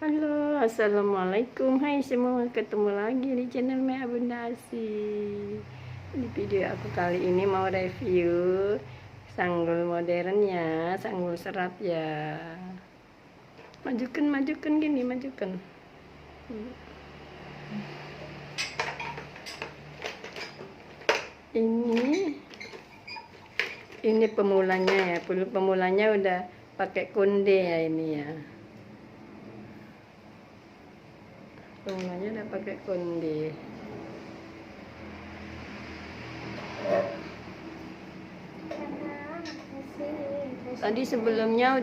Halo, assalamualaikum. Hai semua, ketemu lagi di channel Mea Bunda Asih. Di video aku kali ini mau review sanggul modern ya, sanggul serat ya. Majukan, majukan gini, majukan. Ini pemulanya ya, pemulanya udah pakai konde ya ini ya. Pemulanya udah pakai konde. Tadi sebelumnya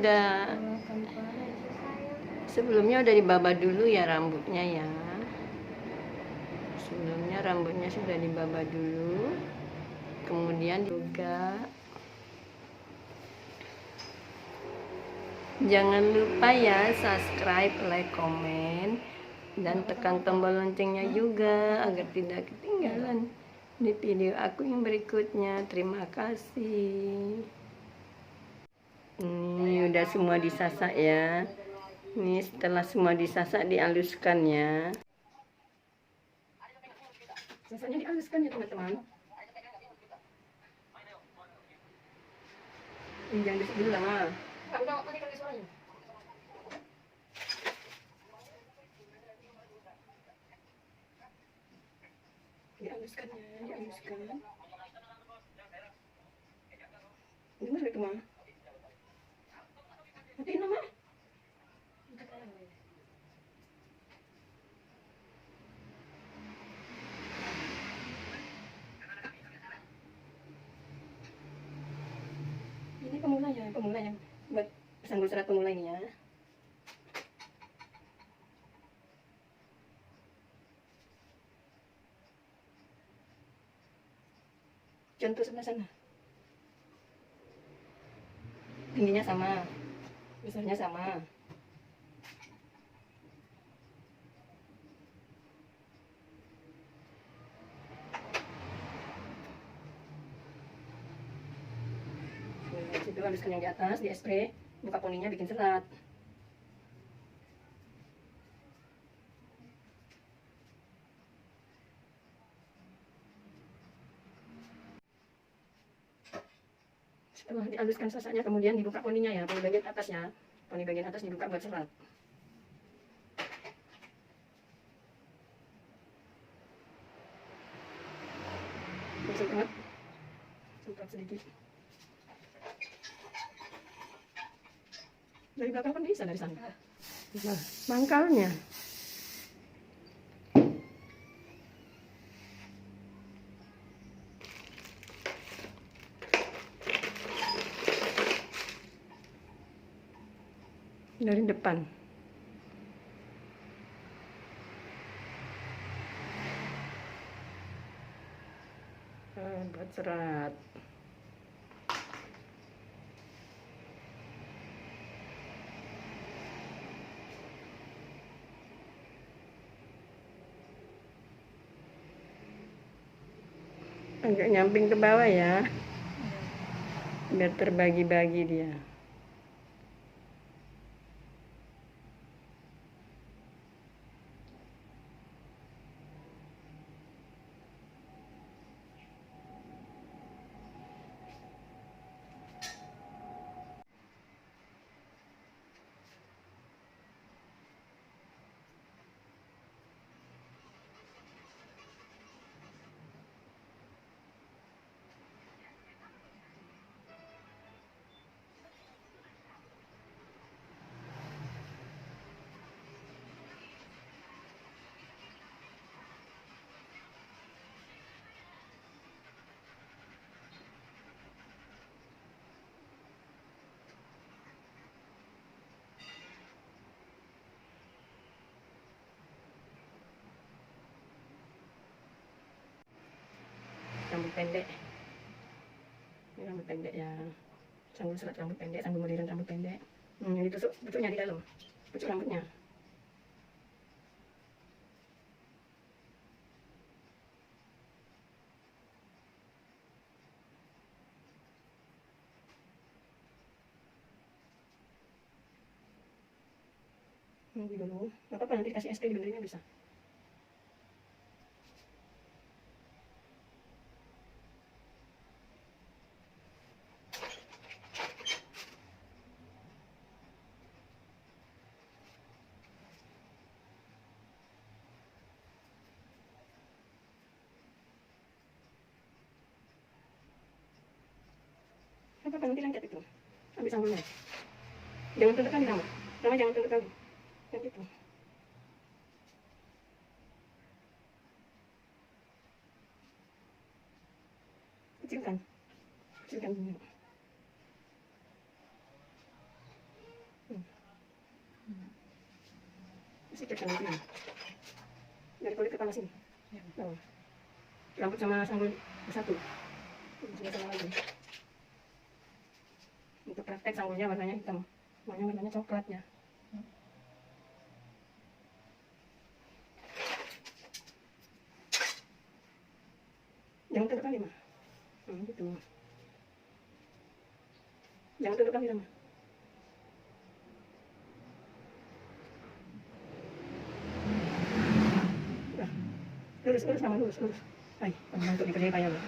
udah dibaba dulu ya rambutnya ya. Sebelumnya rambutnya sudah dibaba dulu. Kemudian juga jangan lupa ya subscribe, like, komen, dan tekan tombol loncengnya juga agar tidak ketinggalan di video aku yang berikutnya. Terima kasih. Ini udah semua disasak ya. Ini setelah semua disasak dihaluskan ya. Sasaknya dihaluskan ya teman-teman. Ini jangan disuk dulu lah. Dihaluskan ya, dihaluskan. Gimana itu mah? Matiin nama. Ini pemula yang buat sanggul serat pemula ini ya. Contoh sebelah sana. Tingginya sama, besarnya sama. Situ haluskan yang di atas, di spray, buka poninya bikin serat. Setelah dihaluskan sasaknya, kemudian dibuka poninya ya, poni bagian atasnya. Poni bagian atas dibuka buat serat. Semprot sedikit. Dari belakang pun bisa, dari sana. Nah, mangkalnya. Dari depan. Buat serat. Agak nyamping ke bawah ya, biar terbagi-bagi dia. Rambut pendek. Ini rambut pendek ya. Sanggul serat rambut pendek, sanggul modern rambut pendek. Ini ditusuk pucuknya di dalam. Pucuk rambutnya. Nunggu dulu, nggak apa-apa, nanti kasih es krim dibenerinnya bisa. Nggak apa-apa, nanti lengket itu. Ambil sanggulnya. Jangan tuntut kali, Rama. Rama jangan tuntut kali. Yang itu. Kecilkan. Kecilkan dulu. Sikitkan nanti. Dari kulit ke kepala sini. Oh. Rambut sama sanggul bersatu. Sama lagi. Untuk praktek sanggulnya warnanya hitam. Maunya warnanya coklat ya. Jangan tuntut kali, mah. Gitu. Jangan tuntut kali, Rama. Lurus, lurus, Rama, lurus, lurus. Ay, untuk dikerjain payah loh.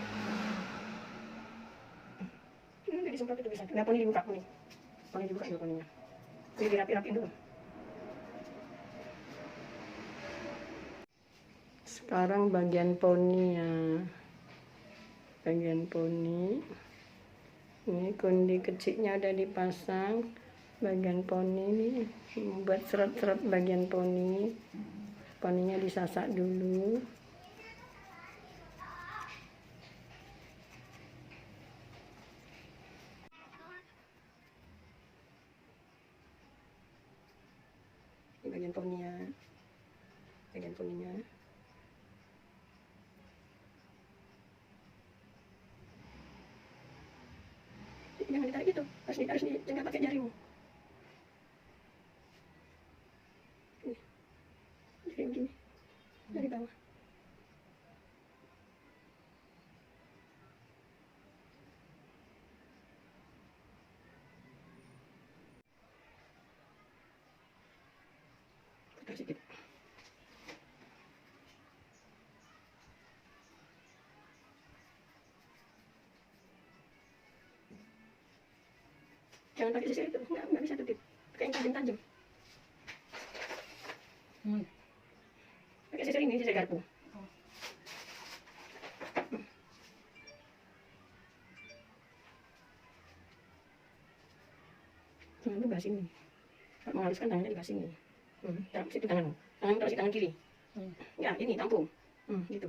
Nanti disemprot itu bisa. Nggak, poni dibuka, poni. Poni dibuka dulu, poninya. Jadi dirapi-rapiin dulu. Sekarang bagian poni ya. Bagian poni. Ini kundi kecilnya udah dipasang. Bagian poni ini buat seret-seret bagian poni. Poninya disasak dulu. Ini bagian poninya. Bagian poninya. Jangan ditarik gitu, harus dijenggak pakai jarimu. Ini, jadi begini, dari bawah. Putar sedikit. Jangan pakai sisir itu, nggak bisa tutip. Pakai yang tajam-tajam. Pakai sisir ini, sisir garpu. Jangan lupa sini. Kalau menghaluskan tangannya di sini. Situ tangan. Tangan taruh di tangan kiri. Ya, ini tampung. Gitu.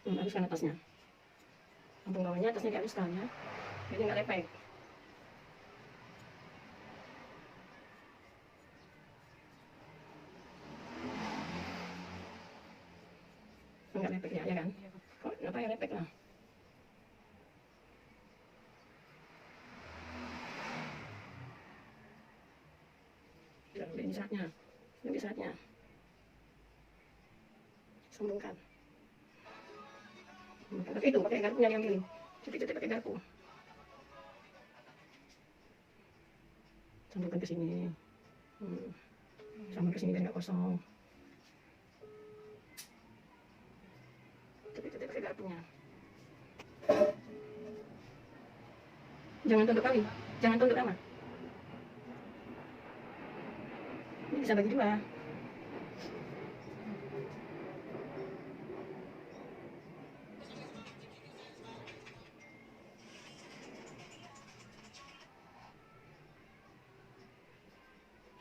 Haluskan atasnya. Tampung bawahnya, atasnya dihaluskan ya. Jadi nggak lepek. Nggak lepek ya kan? Kok kenapa ya lepek lah? Ini saatnya. Ini saatnya. Sambungkan. Pakai itu, pakai garpunya diambilin. Cepat-cepat pakai garpu. Sambungkan ke sini. Sambung ke sini biar nggak kosong. Cepat-cepat pakai garpunya. Jangan tuntut kali, jangan tuntut amat. Ini bisa bagi dua.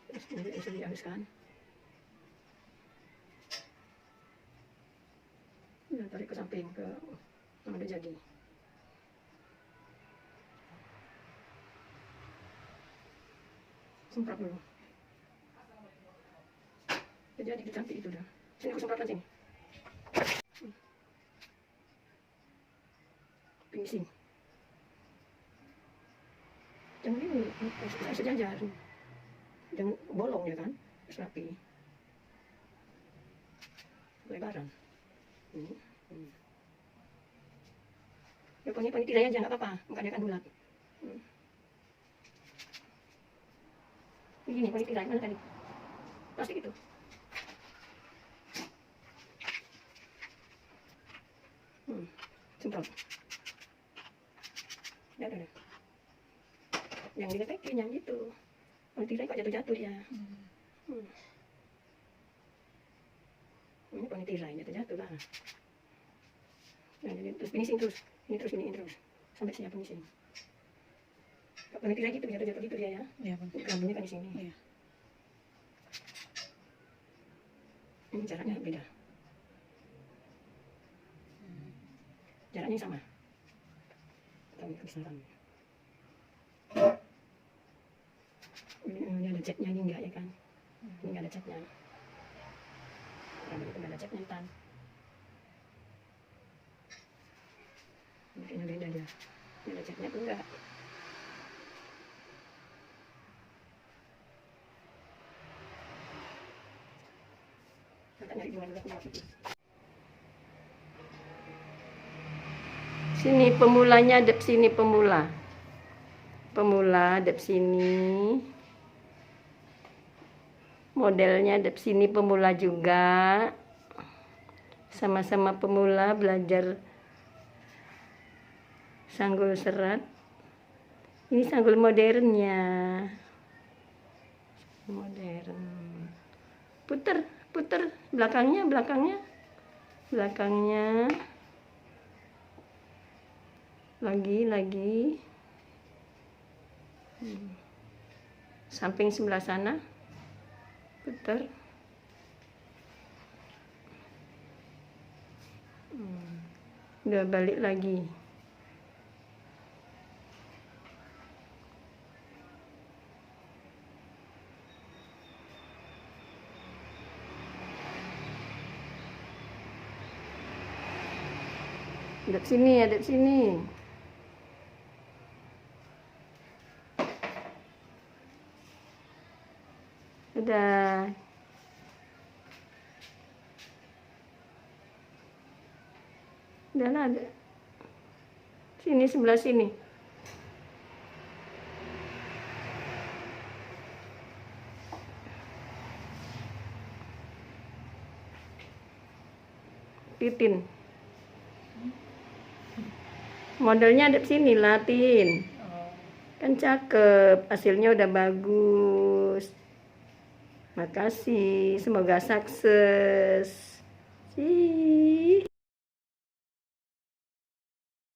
Terus nanti bisa dihaluskan. Nah, tarik ke samping ke yang udah jadi. Semprot dulu. Udah jadi cantik itu dah. Sini aku semprotkan sini. Finishing. Jangan ini, sejajar. Jangan bolong ya kan, harus rapi. Lebaran. Ya pokoknya tirai aja nggak apa-apa, mukanya kan bulat. Begini, poni tirai mana tadi? plastik itu. Semprot. Ya udah. Yang dilepekin yang gitu. Kalau tirai kok jatuh-jatuh ya. Ini kalau tirai jatuh-jatuh lah. Nah, jadi terus finishing terus. Ini terus iniin terus. Sampai siap finishing. Kalau tirai gitu jatuh-jatuh gitu dia ya. Iya, Lampunya kan di sini. iya. Ini jaraknya beda. Jaraknya sama. Tapi kebesaran. Ini ada catnya, ini enggak ya kan? Ini enggak ada catnya. Kalau itu enggak ada catnya tan. Mungkin beda dia. Ini ada catnya tuh enggak. Kita nyari gimana enggak. Sini pemulanya, dep sini pemula. Pemula dep sini. Modelnya dep sini pemula juga. Sama-sama pemula belajar sanggul serat. Ini sanggul modernnya. Modern. Puter, puter belakangnya, belakangnya. Lagi. Samping sebelah sana. Putar. Udah balik lagi. Hadap sini, hadap sini. Udah. Udah ada. Sini, sebelah sini. Titin. Modelnya ada sini, Latin. Kan cakep, hasilnya udah bagus. Makasih, semoga sukses.